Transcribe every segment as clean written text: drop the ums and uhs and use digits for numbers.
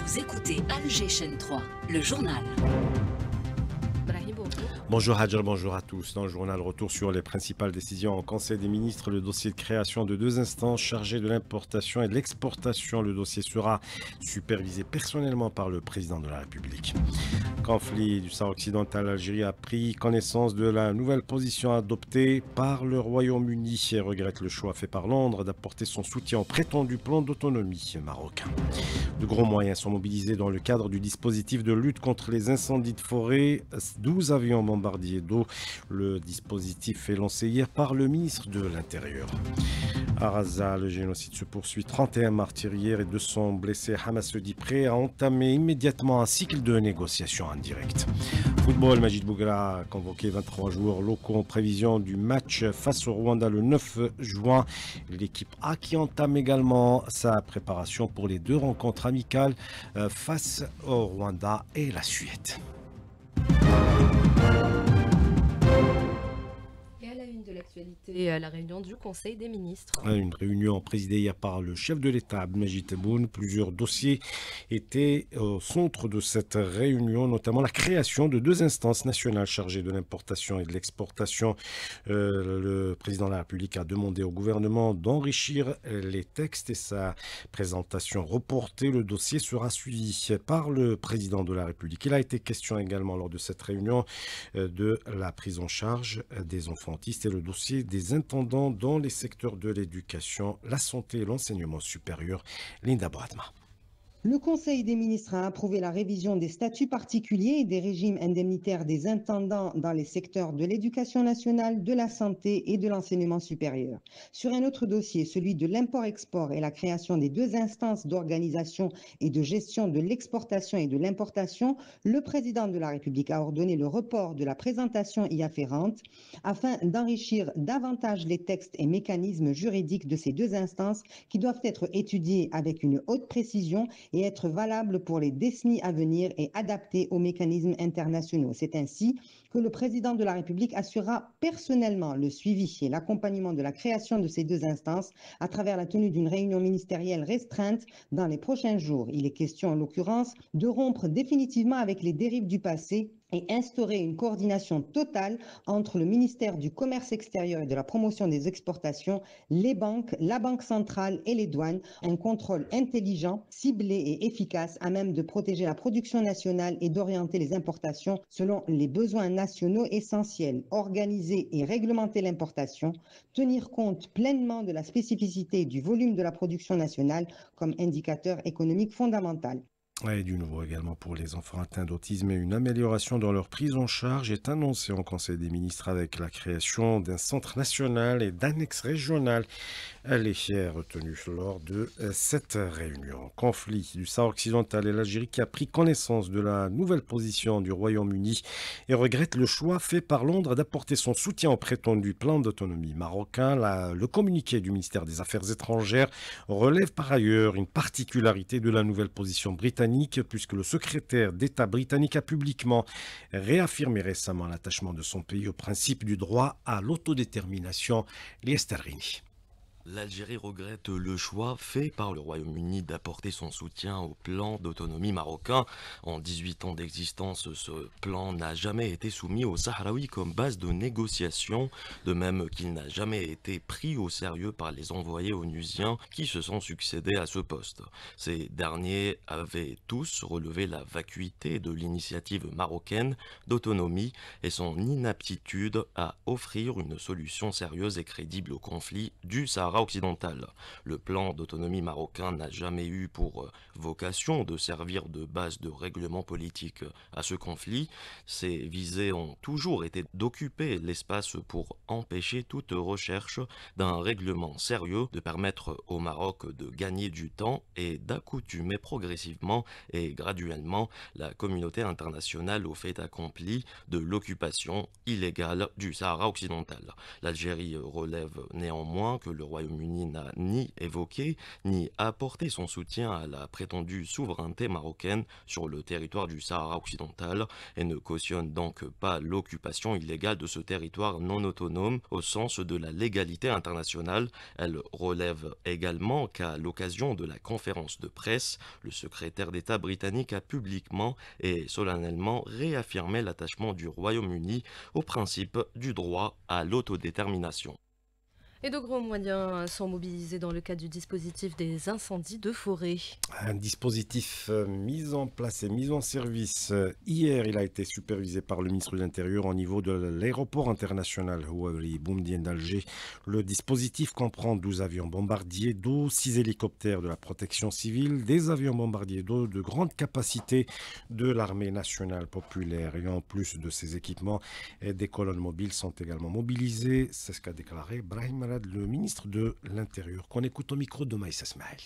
Vous écoutez Alger Chaîne 3, le journal. Bonjour Hadjar, bonjour à tous. Dans le journal, retour sur les principales décisions en Conseil des ministres. Le dossier de création de 2 instances chargées de l'importation et de l'exportation. Le dossier sera supervisé personnellement par le président de la République. Conflit du Sahara occidental, l'Algérie a pris connaissance de la nouvelle position adoptée par le Royaume-Uni et regrette le choix fait par Londres d'apporter son soutien au prétendu plan d'autonomie marocain. De gros moyens sont mobilisés dans le cadre du dispositif de lutte contre les incendies de forêt. 12 avions bombardiers d'eau. Le dispositif est lancé hier par le ministre de l'Intérieur. À Gaza, le génocide se poursuit. 31 martyrs hier et 200 blessés. Hamas se dit prêt à entamer immédiatement un cycle de négociations en direct. Football, Majid Bougra a convoqué 23 joueurs locaux en prévision du match face au Rwanda le 9 juin. L'équipe A qui entame également sa préparation pour les 2 rencontres amicales face au Rwanda et la Suède. De l'actualité à la réunion du Conseil des ministres. Une réunion présidée hier par le chef de l'État, Abdelmajid Tebboune. Plusieurs dossiers étaient au centre de cette réunion, notamment la création de 2 instances nationales chargées de l'importation et de l'exportation. Le président de la République a demandé au gouvernement d'enrichir les textes et sa présentation reportée. Le dossier sera suivi par le président de la République. Il a été question également lors de cette réunion de la prise en charge des enfants autistes et le dossier des intendants dans les secteurs de l'éducation, la santé et l'enseignement supérieur. Linda Bradma. Le Conseil des ministres a approuvé la révision des statuts particuliers et des régimes indemnitaires des intendants dans les secteurs de l'éducation nationale, de la santé et de l'enseignement supérieur. Sur un autre dossier, celui de l'import-export et la création des 2 instances d'organisation et de gestion de l'exportation et de l'importation, le président de la République a ordonné le report de la présentation y afférente afin d'enrichir davantage les textes et mécanismes juridiques de ces 2 instances qui doivent être étudiés avec une haute précision et être valable pour les décennies à venir et adapté aux mécanismes internationaux. C'est ainsi que le président de la République assurera personnellement le suivi et l'accompagnement de la création de ces 2 instances à travers la tenue d'une réunion ministérielle restreinte dans les prochains jours. Il est question en l'occurrence de rompre définitivement avec les dérives du passé et instaurer une coordination totale entre le ministère du Commerce extérieur et de la promotion des exportations, les banques, la Banque centrale et les douanes, un contrôle intelligent, ciblé et efficace à même de protéger la production nationale et d'orienter les importations selon les besoins nationaux essentiels, organiser et réglementer l'importation, tenir compte pleinement de la spécificité du volume de la production nationale comme indicateur économique fondamental. Et du nouveau également pour les enfants atteints d'autisme et une amélioration dans leur prise en charge est annoncée en Conseil des ministres avec la création d'un centre national et d'annexes régionales. Elle est retenue lors de cette réunion. Conflit du Sahara occidental et l'Algérie qui a pris connaissance de la nouvelle position du Royaume-Uni et regrette le choix fait par Londres d'apporter son soutien au prétendu plan d'autonomie marocain. Le communiqué du ministère des Affaires étrangères relève par ailleurs une particularité de la nouvelle position britannique puisque le secrétaire d'État britannique a publiquement réaffirmé récemment l'attachement de son pays au principe du droit à l'autodétermination. Liestarini. L'Algérie regrette le choix fait par le Royaume-Uni d'apporter son soutien au plan d'autonomie marocain. En 18 ans d'existence, ce plan n'a jamais été soumis aux Sahraouis comme base de négociation, de même qu'il n'a jamais été pris au sérieux par les envoyés onusiens qui se sont succédés à ce poste. Ces derniers avaient tous relevé la vacuité de l'initiative marocaine d'autonomie et son inaptitude à offrir une solution sérieuse et crédible au conflit du Sahara occidental. Le plan d'autonomie marocain n'a jamais eu pour vocation de servir de base de règlement politique à ce conflit. Ses visées ont toujours été d'occuper l'espace pour empêcher toute recherche d'un règlement sérieux, de permettre au Maroc de gagner du temps et d'accoutumer progressivement et graduellement la communauté internationale au fait accompli de l'occupation illégale du Sahara occidental. L'Algérie relève néanmoins que le Royaume Royaume-Uni n'a ni évoqué ni apporté son soutien à la prétendue souveraineté marocaine sur le territoire du Sahara occidental et ne cautionne donc pas l'occupation illégale de ce territoire non autonome au sens de la légalité internationale. Elle relève également qu'à l'occasion de la conférence de presse, le secrétaire d'État britannique a publiquement et solennellement réaffirmé l'attachement du Royaume-Uni au principe du droit à l'autodétermination. Et de gros moyens sont mobilisés dans le cadre du dispositif des incendies de forêt. Un dispositif mis en place et mis en service hier, il a été supervisé par le ministre de l'Intérieur au niveau de l'aéroport international Houari Boumediene d'Alger. Le dispositif comprend 12 avions bombardiers d'eau, 6 hélicoptères de la protection civile, des avions bombardiers d'eau de grande capacité de l'armée nationale populaire. Et en plus de ces équipements, des colonnes mobiles sont également mobilisées. C'est ce qu'a déclaré Brahim Malad, le ministre de l'Intérieur, qu'on écoute au micro de Maïs Ismail.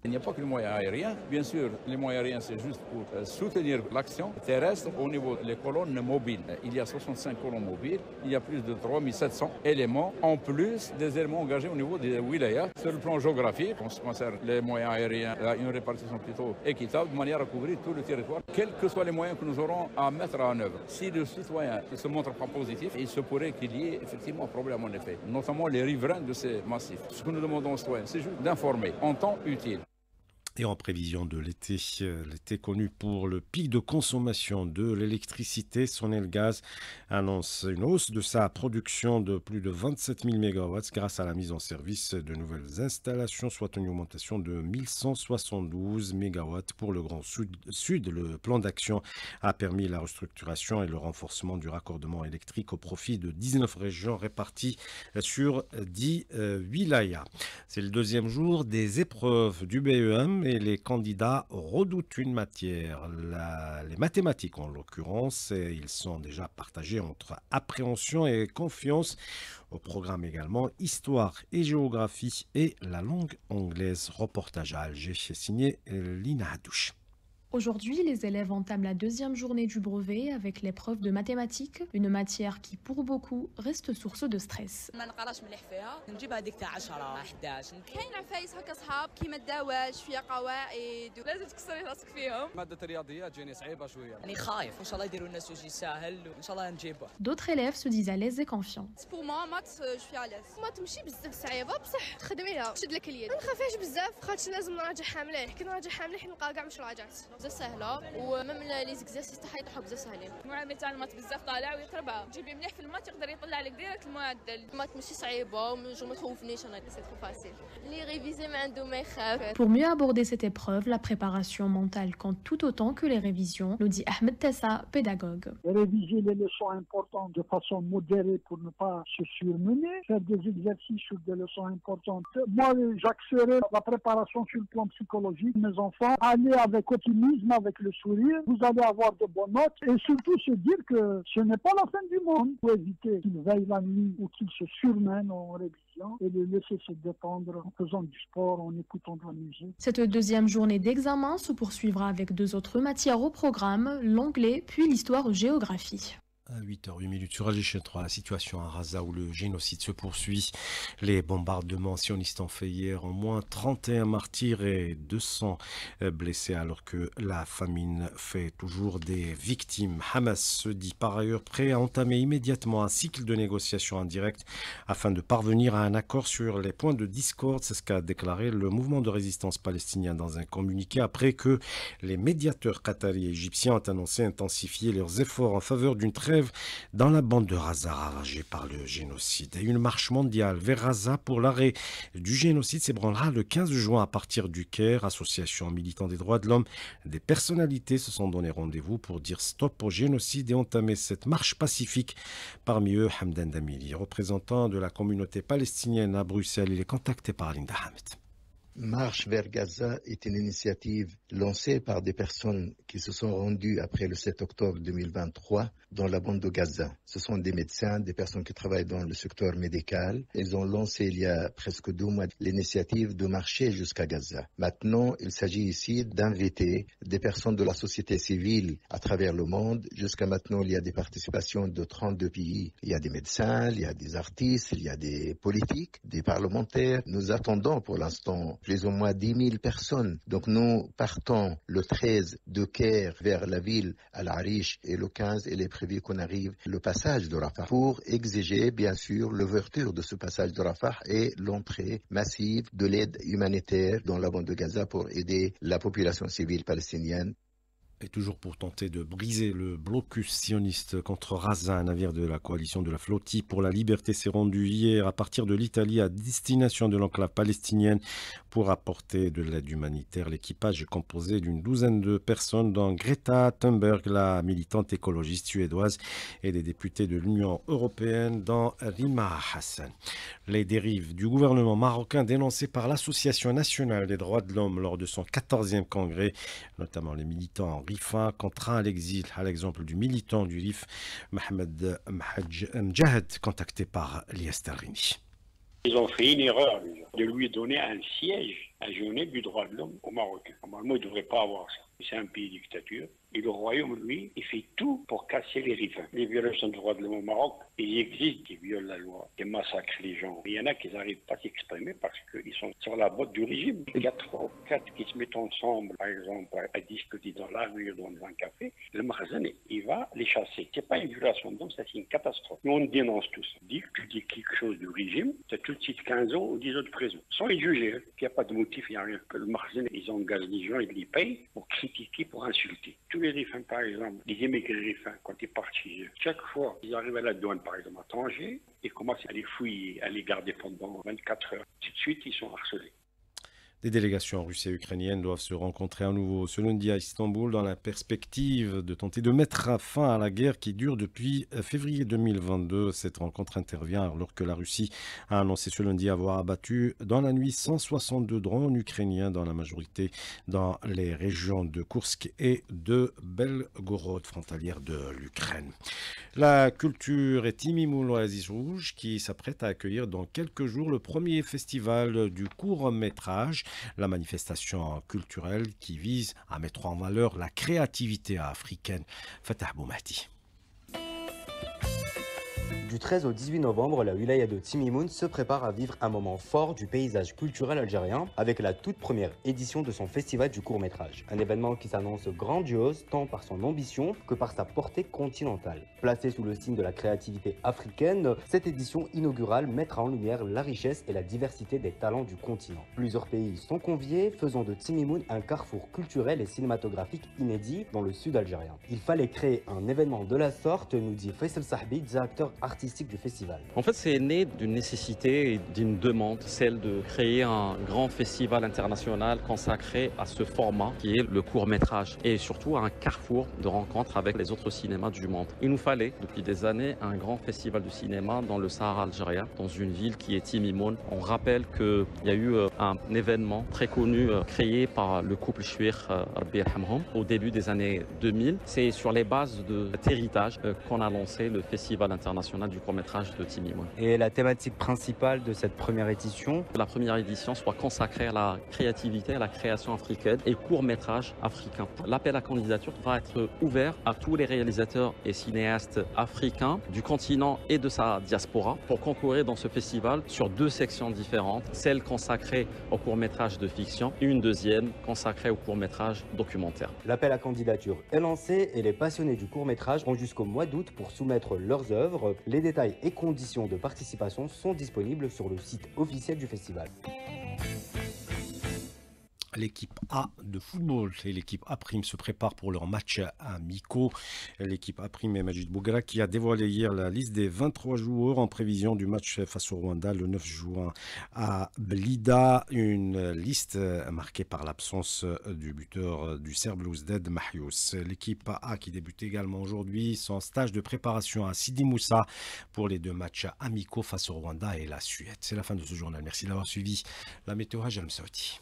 Il n'y a pas que les moyens aériens. Bien sûr, les moyens aériens, c'est juste pour soutenir l'action terrestre au niveau des colonnes mobiles. Il y a 65 colonnes mobiles, il y a plus de 3700 éléments, en plus des éléments engagés au niveau des wilayas. Sur le plan géographique, en ce qui concerne les moyens aériens, il y a une répartition plutôt équitable, de manière à couvrir tout le territoire, quels que soient les moyens que nous aurons à mettre en œuvre. Si le citoyen ne se montre pas positif, il se pourrait qu'il y ait effectivement un problème en effet, notamment les riverains de ces massifs. Ce que nous demandons aux citoyens, c'est juste d'informer en temps utile. Et en prévision de l'été, l'été connu pour le pic de consommation de l'électricité, Sonelgaz annonce une hausse de sa production de plus de 27 000 MW grâce à la mise en service de nouvelles installations, soit une augmentation de 1172 MW pour le Grand Sud. Le plan d'action a permis la restructuration et le renforcement du raccordement électrique au profit de 19 régions réparties sur 10 wilayas. C'est le deuxième jour des épreuves du BEM. Et les candidats redoutent une matière, les mathématiques en l'occurrence, et ils sont déjà partagés entre appréhension et confiance. Au programme également histoire et géographie et la langue anglaise. Reportage à Alger signé Lina Hadouche. Aujourd'hui, les élèves entament la deuxième journée du brevet avec l'épreuve de mathématiques, une matière qui, pour beaucoup, reste source de stress. D'autres élèves se disent à l'aise et confiants. Pour moi, maths, je suis à l'aise. ما تمشي بزاف صعيبه بصح تخدميها تشد لك اليد ما نخافيش بزاف خاطر لازم نراجعها مليح كي نراجعها مليح نلقى كاع مش راجعت بزاف سهله وميم لي زيكزارسيس تاعها يطيحوا بزاف ساهلين المعامل تاع المات بزاف طالع ويقربها تجيبي مليح في المات يقدر يطلع لك ديريكت المعدل المات ماشي صعيبه وما تخوفنيش انا سي ترو فاسيل اللي ريفيزي ما عنده ما يخاف. Pour mieux aborder cette épreuve, la préparation mentale compte tout autant que les révisions, nous dit Ahmed Tessa, pédagogue. Réviser les leçons importantes de façon modérée pour ne pas se surmener, faire des exercices sur des leçons importantes. Moi, j'axerai la préparation sur le plan psychologique. Mes enfants, aller avec optimisme, avec le sourire, vous allez avoir de bonnes notes et surtout se dire que ce n'est pas la fin du monde. Il faut éviter qu'ils veillent la nuit ou qu'ils se surmènent en révision et les laisser se détendre en faisant du sport, en écoutant de la musique. Cette deuxième journée d'examen se poursuivra avec deux autres matières au programme, l'anglais puis l'histoire-géographie. À 8h08 sur Alger 3, la situation à Gaza où le génocide se poursuit. Les bombardements sionistes ont fait hier au moins 31 martyrs et 200 blessés alors que la famine fait toujours des victimes. Hamas se dit par ailleurs prêt à entamer immédiatement un cycle de négociations en direct afin de parvenir à un accord sur les points de discorde. C'est ce qu'a déclaré le mouvement de résistance palestinien dans un communiqué après que les médiateurs qataris et égyptiens ont annoncé intensifier leurs efforts en faveur d'une trêve dans la bande de Gaza ravagée par le génocide. Et une marche mondiale vers Gaza pour l'arrêt du génocide s'ébranlera le 15 juin à partir du Caire. Associations militants des droits de l'homme, des personnalités se sont donné rendez-vous pour dire stop au génocide et entamer cette marche pacifique. Parmi eux, Hamdan Damili, représentant de la communauté palestinienne à Bruxelles. Il est contacté par Linda Hamet. Marche vers Gaza est une initiative lancée par des personnes qui se sont rendues après le 7 octobre 2023 dans la bande de Gaza. Ce sont des médecins, des personnes qui travaillent dans le secteur médical. Ils ont lancé il y a presque 2 mois l'initiative de marcher jusqu'à Gaza. Maintenant, il s'agit ici d'inviter des personnes de la société civile à travers le monde. Jusqu'à maintenant, il y a des participations de 32 pays. Il y a des médecins, il y a des artistes, il y a des politiques, des parlementaires. Nous attendons pour l'instant plus ou moins 10 000 personnes. Donc nous partons le 13 de Caire vers la ville Al-Arish et le 15, il est prévu qu'on arrive le passage de Rafah pour exiger bien sûr l'ouverture de ce passage de Rafah et l'entrée massive de l'aide humanitaire dans la bande de Gaza pour aider la population civile palestinienne. Et toujours pour tenter de briser le blocus sioniste contre Raza, un navire de la coalition de la Flottille pour la liberté s'est rendu hier à partir de l'Italie à destination de l'enclave palestinienne pour apporter de l'aide humanitaire. L'équipage est composé d'une douzaine de personnes, dont Greta Thunberg, la militante écologiste suédoise, et des députés de l'Union européenne, dont Rima Hassan. Les dérives du gouvernement marocain dénoncées par l'Association nationale des droits de l'homme lors de son 14e congrès, notamment les militants Rifa contraint à l'exil, à l'exemple du militant du RIF, Mohamed Mjahed, contacté par Lias Tarini. Ils ont fait une erreur de lui donner un siège à journée du droit de l'homme au Maroc. Normalement, il ne devrait pas avoir ça. C'est un pays dictature. Et le royaume, lui, il fait tout pour casser les rivins. Les violations de droits de l'homme au Maroc, il existe qui violent la loi, qui massacrent les gens. Il y en a qui n'arrivent pas à s'exprimer parce qu'ils sont sur la botte du régime. Il y a 3 ou 4 qui se mettent ensemble, par exemple, à discuter dans la rue ou dans un café. Le magasin, il va les chasser. Ce n'est pas une violation de l'homme, c'est une catastrophe. Nous, on dénonce tout ça. Dès que tu dis quelque chose du régime, c'est tout de suite 15 ans ou 10 ans de prison. Sans les juger, il n'y a pas de motif, il n'y a rien. Que le magasin, ils engagent les gens, ils les payent pour critiquer, pour insulter. Tous les rifins, par exemple, les immigrés rifins, quand ils partent chez eux, chaque fois qu'ils arrivent à la douane, par exemple, à Tanger, ils commencent à les fouiller, à les garder pendant 24 heures. Tout de suite, ils sont harcelés. Des délégations russes et ukrainiennes doivent se rencontrer à nouveau ce lundi à Istanbul dans la perspective de tenter de mettre fin à la guerre qui dure depuis février 2022. Cette rencontre intervient alors que la Russie a annoncé ce lundi avoir abattu dans la nuit 162 drones ukrainiens, dans la majorité dans les régions de Koursk et de Belgorod, frontalières de l'Ukraine. La culture est Timimoun l'Oasis Rouge qui s'apprête à accueillir dans quelques jours le premier festival du court-métrage. La manifestation culturelle qui vise à mettre en valeur la créativité africaine. Fatah Boumati. Du 13 au 18 novembre, la wilaya de Timimoun se prépare à vivre un moment fort du paysage culturel algérien avec la toute première édition de son festival du court-métrage. Un événement qui s'annonce grandiose tant par son ambition que par sa portée continentale. Placée sous le signe de la créativité africaine, cette édition inaugurale mettra en lumière la richesse et la diversité des talents du continent. Plusieurs pays sont conviés, faisant de Timimoun un carrefour culturel et cinématographique inédit dans le sud algérien. Il fallait créer un événement de la sorte, nous dit Faisal Sahbi, directeur artistique du festival. En fait, c'est né d'une nécessité et d'une demande, celle de créer un grand festival international consacré à ce format qui est le court-métrage et surtout un carrefour de rencontres avec les autres cinémas du monde. Il nous fallait depuis des années un grand festival de cinéma dans le Sahara algérien, dans une ville qui est Timimoun. On rappelle qu'il y a eu un événement très connu créé par le couple Chouir Rabbi Yarhamhom au début des années 2000. C'est sur les bases de cet héritage qu'on a lancé le festival international du court-métrage de Timimoun. Et la thématique principale de cette première édition? La première édition soit consacrée à la créativité, à la création africaine et court-métrage africain. L'appel à candidature va être ouvert à tous les réalisateurs et cinéastes africains du continent et de sa diaspora pour concourir dans ce festival sur 2 sections différentes, celle consacrée au court-métrage de fiction et une deuxième consacrée au court-métrage documentaire. L'appel à candidature est lancé et les passionnés du court-métrage ont jusqu'au mois d'août pour soumettre leurs œuvres. Les détails et conditions de participation sont disponibles sur le site officiel du festival. L'équipe A de football et l'équipe A' se préparent pour leur match amicaux. L'équipe A' et Majid Bougra qui a dévoilé hier la liste des 23 joueurs en prévision du match face au Rwanda le 9 juin à Blida. Une liste marquée par l'absence du buteur du Serbe Ousded Mahious. L'équipe A qui débute également aujourd'hui son stage de préparation à Sidi Moussa pour les 2 matchs amicaux face au Rwanda et la Suède. C'est la fin de ce journal. Merci d'avoir suivi la météo Hajj Al-Msaouti.